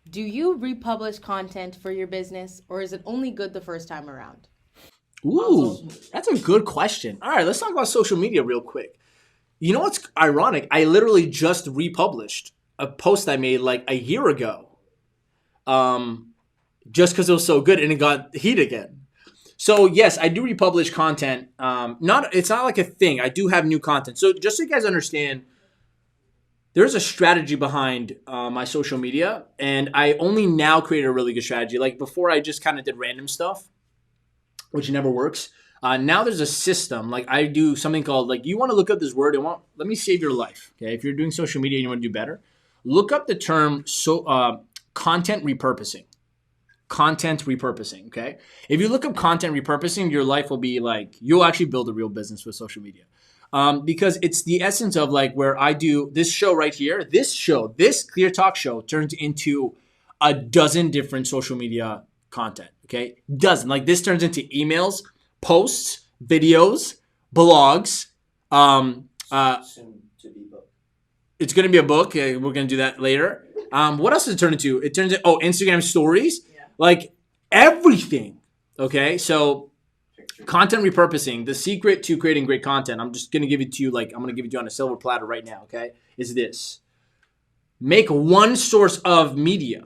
Do you republish content for your business, or is it only good the first time around? Ooh, that's a good question. All right, let's talk about social media real quick. You know what's ironic? I literally just republished a post I made like a year ago, um, just because it was so good and it got heat again. So yes, I do republish content. Not it's not like a thing. I do have new content. So just so you guys understand, there's a strategy behind my social media, and I only now created a really good strategy. Like before, I just kind of did random stuff, which never works. Now there's a system. Like I do something called like you want to look up this word and let me save your life. Okay, if you're doing social media and you want to do better, look up the term content repurposing. Content repurposing. Okay, if you look up content repurposing, your life will be like you'll actually build a real business with social media. Because it's the essence of like where I do this show right here. This Clear Talk show turns into a dozen different social media content. Okay, dozen. Like this turns into emails, posts, videos, blogs. Soon to be book. It's going to be a book. We're going to do that later. What else does it turn into? It turns into Instagram stories, like everything. Okay, so content repurposing, the secret to creating great content. I'm just going to give it to you. Like I'm going to give it to you on a silver platter right now. Okay, is this: make one source of media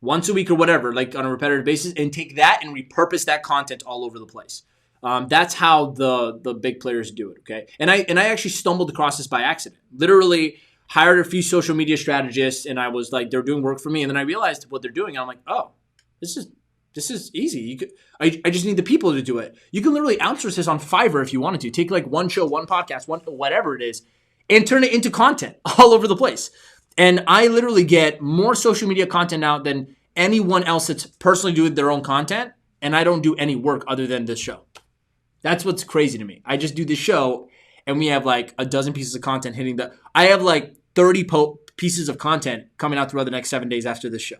once a week or whatever, like on a repetitive basis, and take that and repurpose that content all over the place. That's how the big players do it. Okay, and I actually stumbled across this by accident. Literally hired a few social media strategists, and I was like, they're doing work for me, and then I realized what they're doing. And I'm like, oh, this is easy. I just need the people to do it. You can literally outsource this on Fiverr if you wanted to. Take like one show, one podcast, one whatever it is, and turn it into content all over the place. And I literally get more social media content out than anyone else that's personally doing their own content. And I don't do any work other than this show. That's what's crazy to me. I just do this show and we have like a dozen pieces of content hitting I have like 30 pieces of content coming out throughout the next 7 days after this show.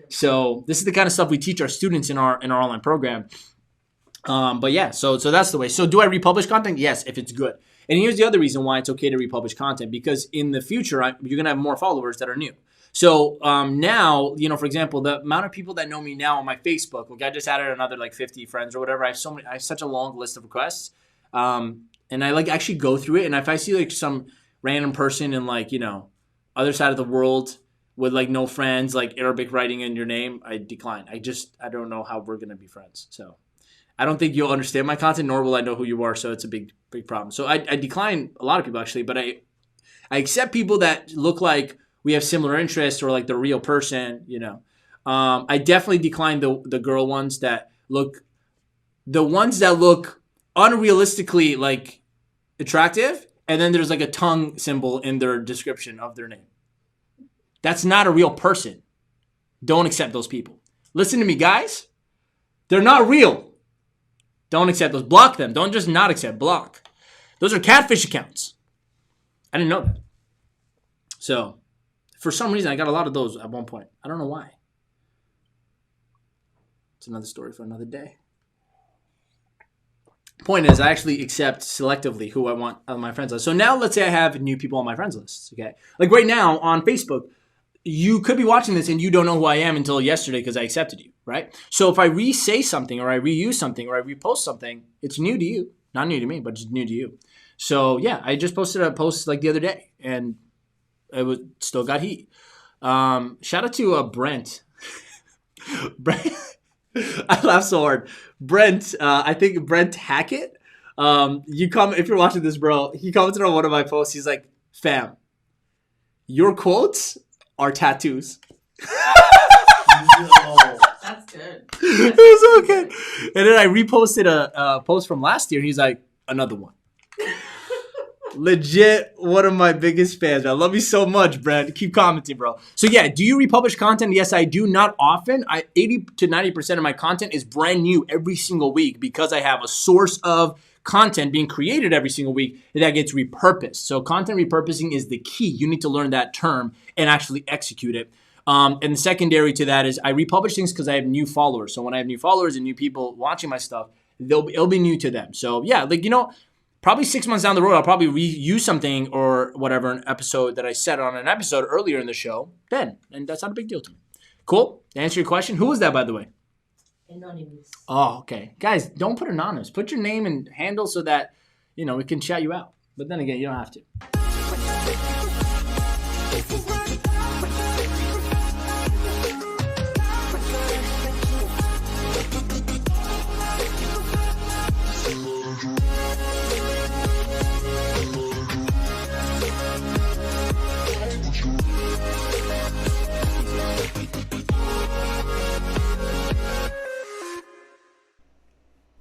So this is the kind of stuff we teach our students in our online program. But yeah, so that's the way. So do I republish content? Yes, if it's good. And here's the other reason why it's okay to republish content, because in the future, you're going to have more followers that are new. So now, for example, the amount of people that know me now on my Facebook, like I just added another like 50 friends or whatever. I have such a long list of requests. And I like actually go through it. And if I see like some random person in like, other side of the world with like no friends, like Arabic writing in your name, I decline. I don't know how we're going to be friends. So I don't think you'll understand my content, nor will I know who you are. So it's a big problem. So I decline a lot of people actually, but I accept people that look like we have similar interests or like the real person, I definitely decline the girl ones that look, unrealistically like attractive. And then there's like a tongue symbol in their description of their name. That's not a real person. Don't accept those people. Listen to me, guys. They're not real. Don't accept those. Block them. Don't just not accept. Block. Those are catfish accounts. I didn't know that. So, for some reason, I got a lot of those at one point. I don't know why. It's another story for another day. Point is, I actually accept selectively who I want on my friends list. So now let's say I have new people on my friends list. Okay. Like right now on Facebook, you could be watching this and you don't know who I am until yesterday because I accepted you, right? So if I re-say something or I reuse something or I repost something, it's new to you. Not new to me, but it's new to you. So yeah, I just posted a post like the other day and it still got heat. Shout out to Brent. Brent. I laugh so hard. Brent, I think Brent Hackett. If you're watching this, bro, he commented on one of my posts. He's like, fam, your quotes are tattoos. That's good. It was okay. And then I reposted a post from last year. He's like, another one. Legit one of my biggest fans. I love you so much, Brent. Keep commenting, bro. So yeah, do you republish content? Yes, I do. Not often. 80 to 90% of my content is brand new every single week because I have a source of content being created every single week that gets repurposed. So content repurposing is the key. You need to learn that term and actually execute it. And the secondary to that is I republish things because I have new followers. So when I have new followers and new people watching my stuff, it'll be new to them. So yeah, probably 6 months down the road, I'll probably reuse something or whatever, an episode that I said on an episode earlier in the show then. And that's not a big deal to me. Cool. To answer your question, who was that, by the way? Anonymous. Oh, okay. Guys, don't put anonymous. Put your name and handle so that, we can shout you out. But then again, you don't have to.